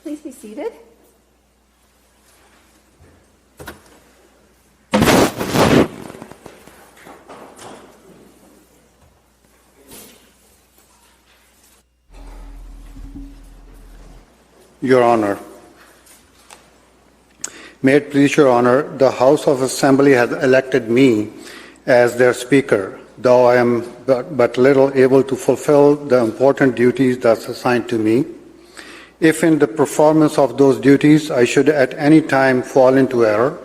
Please be seated. Your Honor, may it please Your Honor, the House of Assembly has elected me as their Speaker, though I am but little able to fulfill the important duties thus assigned to me. If in the performance of those duties I should at any time fall into error,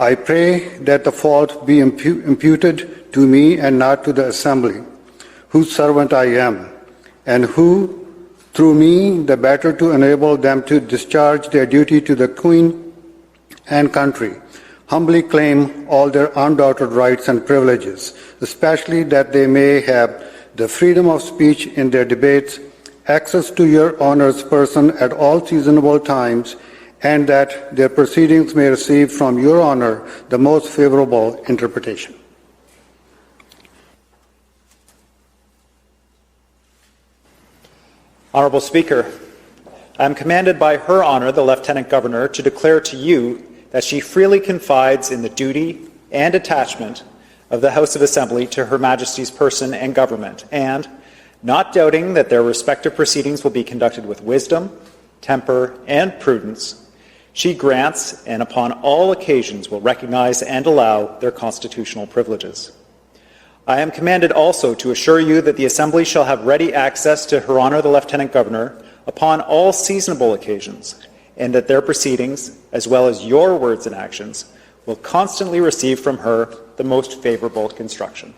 I pray that the fault be imputed to me and not to the Assembly, whose servant I am, and who, through me, the better to enable them to discharge their duty to the Queen and country, humbly claim all their undoubted rights and privileges, especially that they may have the freedom of speech in their debates, access to Your Honor's person at all seasonable times, and that their proceedings may receive from Your Honor the most favorable interpretation. Honourable Speaker, I am commanded by Her Honour the Lieutenant Governor to declare to you that she freely confides in the duty and attachment of the House of Assembly to Her Majesty's person and government, and, not doubting that their respective proceedings will be conducted with wisdom, temper, and prudence, she grants and upon all occasions will recognize and allow their constitutional privileges. I am commanded also to assure you that the Assembly shall have ready access to Her Honour the Lieutenant Governor upon all seasonable occasions, and that their proceedings, as well as your words and actions, will constantly receive from her the most favourable construction.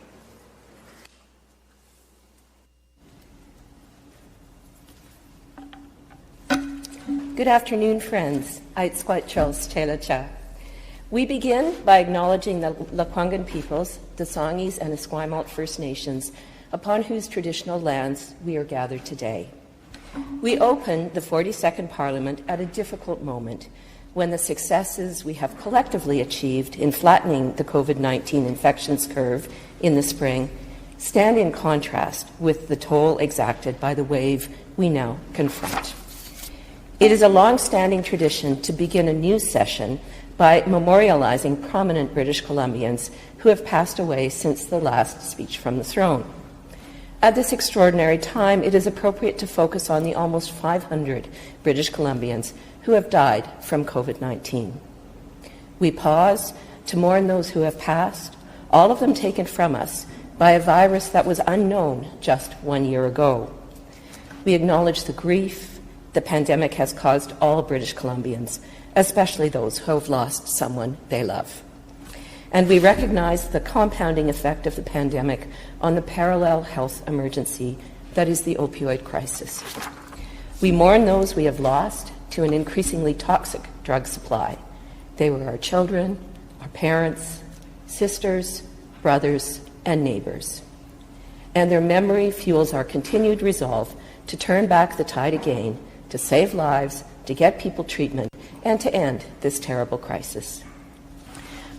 Good afternoon, friends. Aitzquatchos Telacha. We begin by acknowledging the Lekwungen peoples, the Songhees and Esquimalt First Nations, upon whose traditional lands we are gathered today. We open the 42nd Parliament at a difficult moment when the successes we have collectively achieved in flattening the COVID-19 infections curve in the spring stand in contrast with the toll exacted by the wave we now confront. It is a long-standing tradition to begin a new session by memorializing prominent British Columbians who have passed away since the last speech from the throne. At this extraordinary time, it is appropriate to focus on the almost 500 British Columbians who have died from COVID-19. We pause to mourn those who have passed, all of them taken from us by a virus that was unknown just 1 year ago. We acknowledge the grief the pandemic has caused all British Columbians, especially those who have lost someone they love. And we recognize the compounding effect of the pandemic on the parallel health emergency that is the opioid crisis. We mourn those we have lost to an increasingly toxic drug supply. They were our children, our parents, sisters, brothers, and neighbors. And their memory fuels our continued resolve to turn back the tide again, to save lives, to get people treatment, and to end this terrible crisis.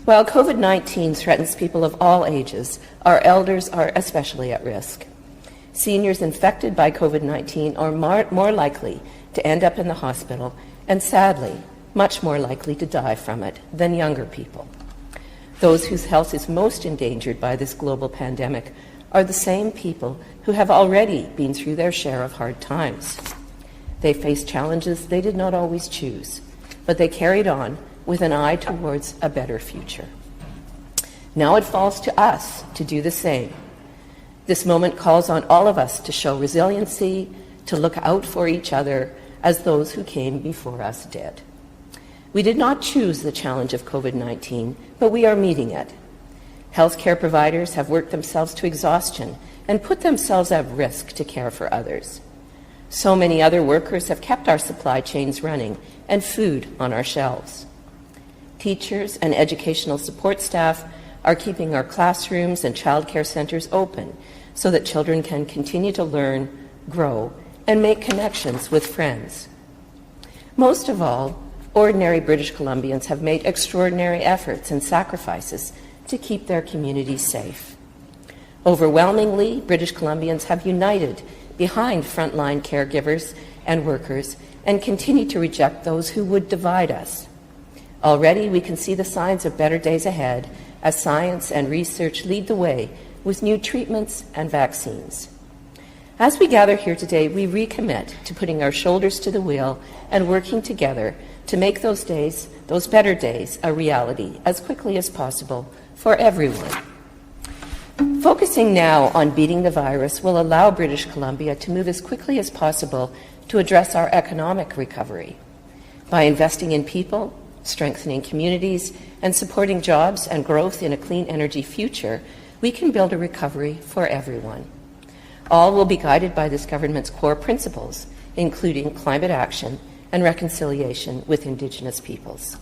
While COVID-19 threatens people of all ages, our elders are especially at risk. Seniors infected by COVID-19 are more likely to end up in the hospital and, sadly, much more likely to die from it than younger people. Those whose health is most endangered by this global pandemic are the same people who have already been through their share of hard times. They faced challenges they did not always choose, but they carried on with an eye towards a better future. Now it falls to us to do the same. This moment calls on all of us to show resiliency, to look out for each other as those who came before us did. We did not choose the challenge of COVID-19, but we are meeting it. Healthcare providers have worked themselves to exhaustion and put themselves at risk to care for others. So many other workers have kept our supply chains running and food on our shelves. Teachers and educational support staff are keeping our classrooms and childcare centres open so that children can continue to learn, grow, and make connections with friends. Most of all, ordinary British Columbians have made extraordinary efforts and sacrifices to keep their communities safe. Overwhelmingly, British Columbians have united behind frontline caregivers and workers and continue to reject those who would divide us. Already, we can see the signs of better days ahead as science and research lead the way with new treatments and vaccines. As we gather here today, we recommit to putting our shoulders to the wheel and working together to make those days, those better days, a reality as quickly as possible for everyone. Focusing now on beating the virus will allow British Columbia to move as quickly as possible to address our economic recovery. By investing in people, strengthening communities, and supporting jobs and growth in a clean energy future, we can build a recovery for everyone. All will be guided by this government's core principles, including climate action and reconciliation with Indigenous peoples.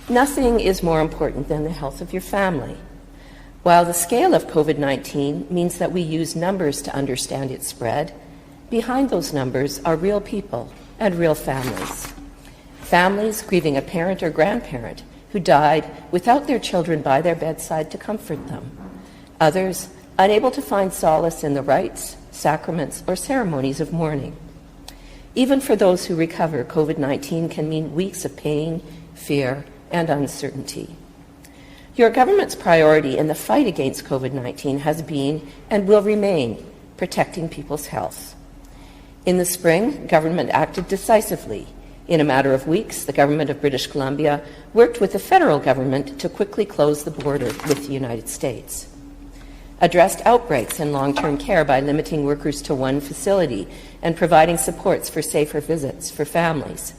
Nothing is more important than the health of your family. While the scale of COVID-19 means that we use numbers to understand its spread, behind those numbers are real people and real families. Families grieving a parent or grandparent who died without their children by their bedside to comfort them. Others unable to find solace in the rites, sacraments, or ceremonies of mourning. Even for those who recover, COVID-19 can mean weeks of pain, fear, and uncertainty. Your government's priority in the fight against COVID-19 has been and will remain protecting people's health. In the spring, government acted decisively. In a matter of weeks, the government of British Columbia worked with the federal government to quickly close the border with the United States. Addressed outbreaks in long-term care by limiting workers to one facility and providing supports for safer visits for families.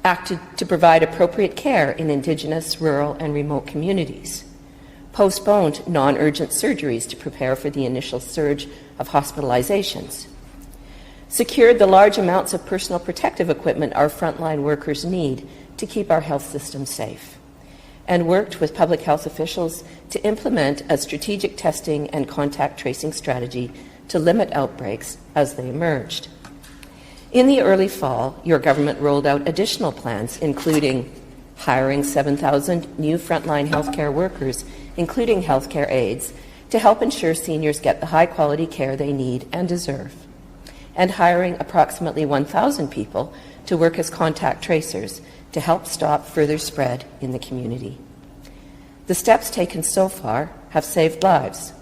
Acted to provide appropriate care in Indigenous, rural, and remote communities. Postponed non-urgent surgeries to prepare for the initial surge of hospitalizations. Secured the large amounts of personal protective equipment our frontline workers need to keep our health system safe. And worked with public health officials to implement a strategic testing and contact tracing strategy to limit outbreaks as they emerged. In the early fall, your government rolled out additional plans, including hiring 7,000 new frontline healthcare workers, including healthcare aides, to help ensure seniors get the high-quality care they need and deserve, and hiring approximately 1,000 people to work as contact tracers to help stop further spread in the community. The steps taken so far have saved lives.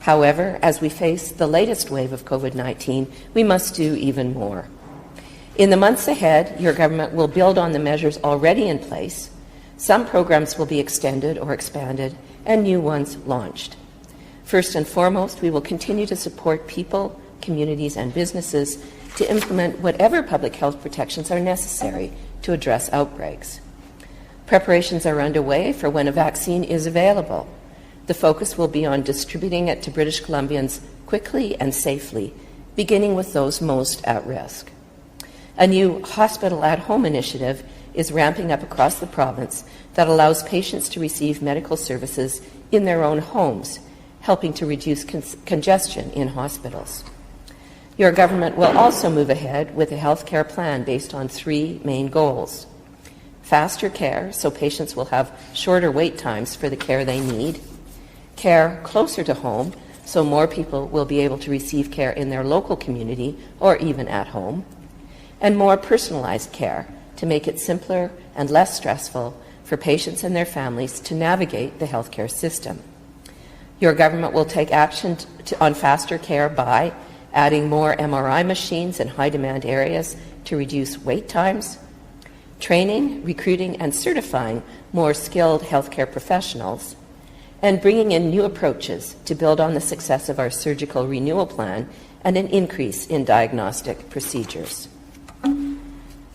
However, as we face the latest wave of COVID-19, we must do even more. In the months ahead, your government will build on the measures already in place. Some programs will be extended or expanded, and new ones launched. First and foremost, we will continue to support people, communities, and businesses to implement whatever public health protections are necessary to address outbreaks. Preparations are underway for when a vaccine is available. The focus will be on distributing it to British Columbians quickly and safely, beginning with those most at risk. A new hospital at home initiative is ramping up across the province that allows patients to receive medical services in their own homes, helping to reduce congestion in hospitals. Your government will also move ahead with a healthcare plan based on three main goals. Faster care, so patients will have shorter wait times for the care they need. Care closer to home, so more people will be able to receive care in their local community or even at home. And more personalized care to make it simpler and less stressful for patients and their families to navigate the healthcare system. Your government will take action on faster care by adding more MRI machines in high-demand areas to reduce wait times, training, recruiting, and certifying more skilled healthcare professionals, and bringing in new approaches to build on the success of our surgical renewal plan and an increase in diagnostic procedures.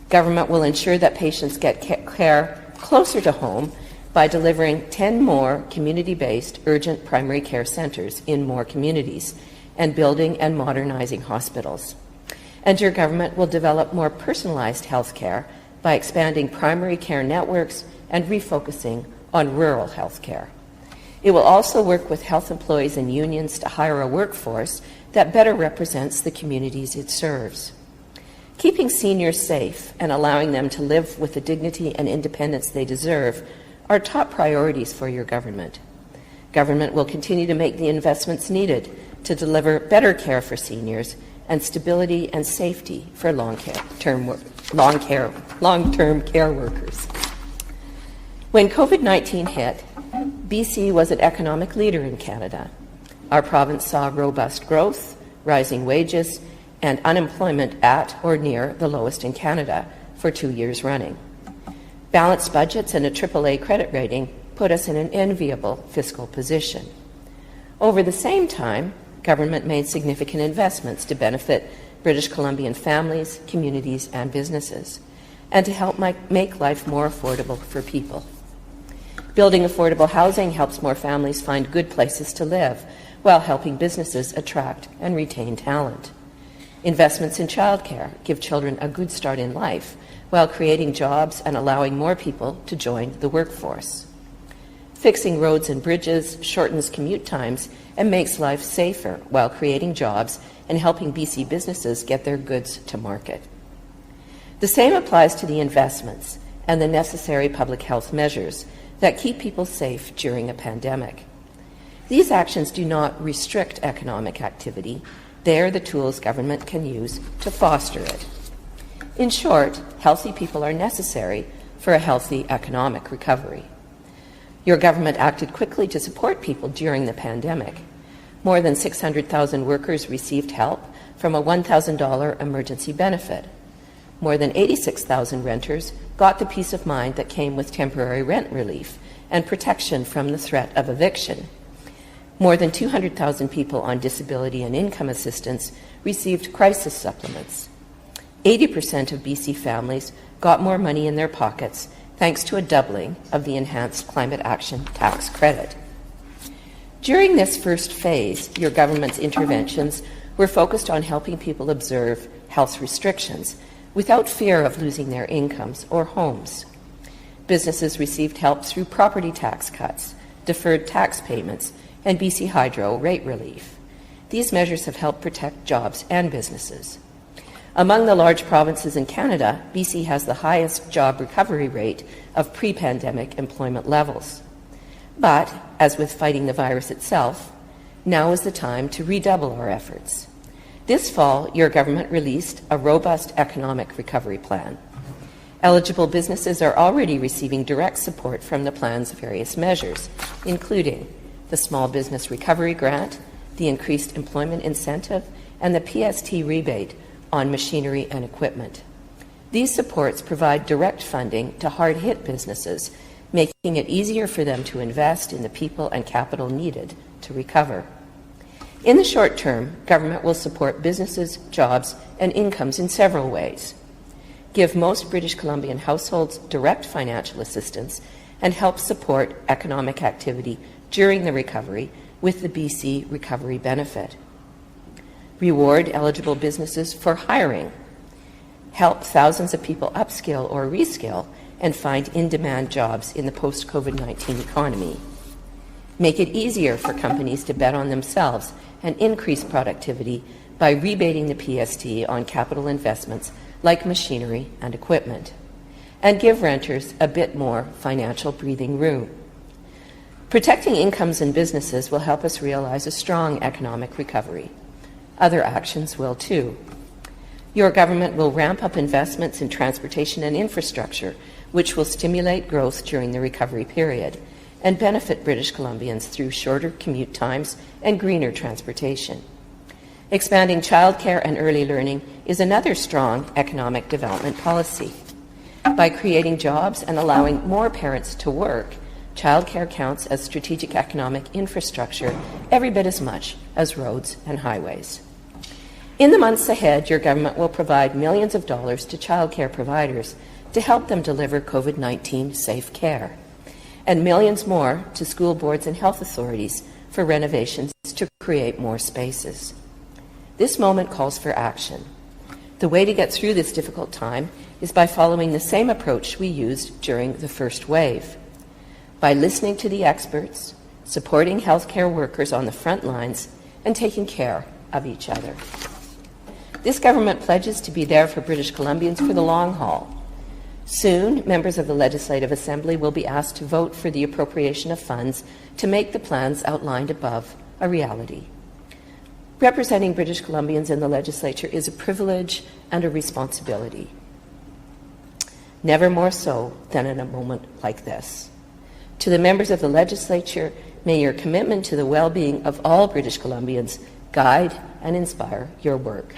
Government will ensure that patients get care closer to home by delivering 10 more community-based urgent primary care centres in more communities and building and modernizing hospitals. And your government will develop more personalized health care by expanding primary care networks and refocusing on rural health care. It will also work with health employees and unions to hire a workforce that better represents the communities it serves. Keeping seniors safe and allowing them to live with the dignity and independence they deserve are top priorities for your government. Government will continue to make the investments needed to deliver better care for seniors and stability and safety for long-term care workers. When COVID-19 hit, BC was an economic leader in Canada. Our province saw robust growth, rising wages, and unemployment at or near the lowest in Canada for 2 years running. Balanced budgets and a AAA credit rating put us in an enviable fiscal position. Over the same time, government made significant investments to benefit British Columbian families, communities, and businesses, and to help make life more affordable for people. Building affordable housing helps more families find good places to live, while helping businesses attract and retain talent. Investments in childcare give children a good start in life, while creating jobs and allowing more people to join the workforce. Fixing roads and bridges shortens commute times and makes life safer, while creating jobs and helping BC businesses get their goods to market. The same applies to the investments and the necessary public health measures that keep people safe during a pandemic. These actions do not restrict economic activity. They are the tools government can use to foster it. In short, healthy people are necessary for a healthy economic recovery. Your government acted quickly to support people during the pandemic. More than 600,000 workers received help from a $1,000 emergency benefit. More than 86,000 renters got the peace of mind that came with temporary rent relief and protection from the threat of eviction. More than 200,000 people on disability and income assistance received crisis supplements. 80% of BC families got more money in their pockets thanks to a doubling of the Enhanced Climate Action Tax Credit. During this first phase, your government's interventions were focused on helping people observe health restrictions without fear of losing their incomes or homes. Businesses received help through property tax cuts, deferred tax payments, and BC Hydro rate relief. These measures have helped protect jobs and businesses. Among the large provinces in Canada, BC has the highest job recovery rate of pre-pandemic employment levels. But, as with fighting the virus itself, now is the time to redouble our efforts. This fall, your government released a robust economic recovery plan. Eligible businesses are already receiving direct support from the plan's various measures, including the Small Business Recovery Grant, the increased employment incentive, and the PST rebate on machinery and equipment. These supports provide direct funding to hard-hit businesses, making it easier for them to invest in the people and capital needed to recover. In the short term, government will support businesses, jobs, and incomes in several ways. Give most British Columbian households direct financial assistance and help support economic activity during the recovery with the BC Recovery Benefit. Reward eligible businesses for hiring. Help thousands of people upskill or reskill and find in-demand jobs in the post-COVID-19 economy. Make it easier for companies to bet on themselves and increase productivity by rebating the PST on capital investments like machinery and equipment. And give renters a bit more financial breathing room. Protecting incomes and businesses will help us realize a strong economic recovery. Other actions will too. Your government will ramp up investments in transportation and infrastructure, which will stimulate growth during the recovery period and benefit British Columbians through shorter commute times and greener transportation. Expanding childcare and early learning is another strong economic development policy. By creating jobs and allowing more parents to work, childcare counts as strategic economic infrastructure every bit as much as roads and highways. In the months ahead, your government will provide millions of dollars to childcare providers to help them deliver COVID-19 safe care, and millions more to school boards and health authorities for renovations to create more spaces. This moment calls for action. The way to get through this difficult time is by following the same approach we used during the first wave, by listening to the experts, supporting healthcare workers on the front lines, and taking care of each other. This government pledges to be there for British Columbians for the long haul. Soon, members of the Legislative Assembly will be asked to vote for the appropriation of funds to make the plans outlined above a reality. Representing British Columbians in the legislature is a privilege and a responsibility. Never more so than in a moment like this. To the members of the legislature, may your commitment to the well-being of all British Columbians guide and inspire your work.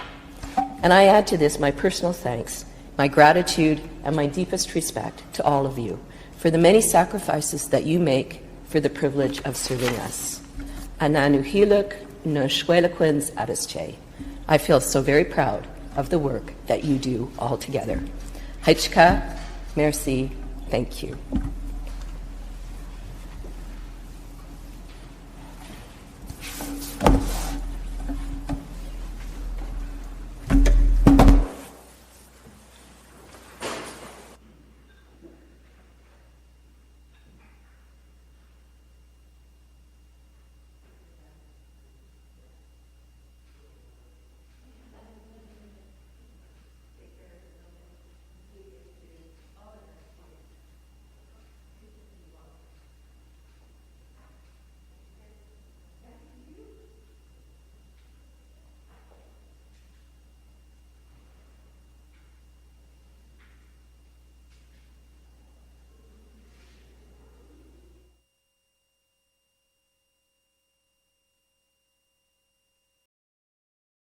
And I add to this my personal thanks, my gratitude, and my deepest respect to all of you for the many sacrifices that you make for the privilege of serving us. Ananuhiluk Nushwelequins Adische. I feel so very proud of the work that you do all together. Haichka, merci, thank you.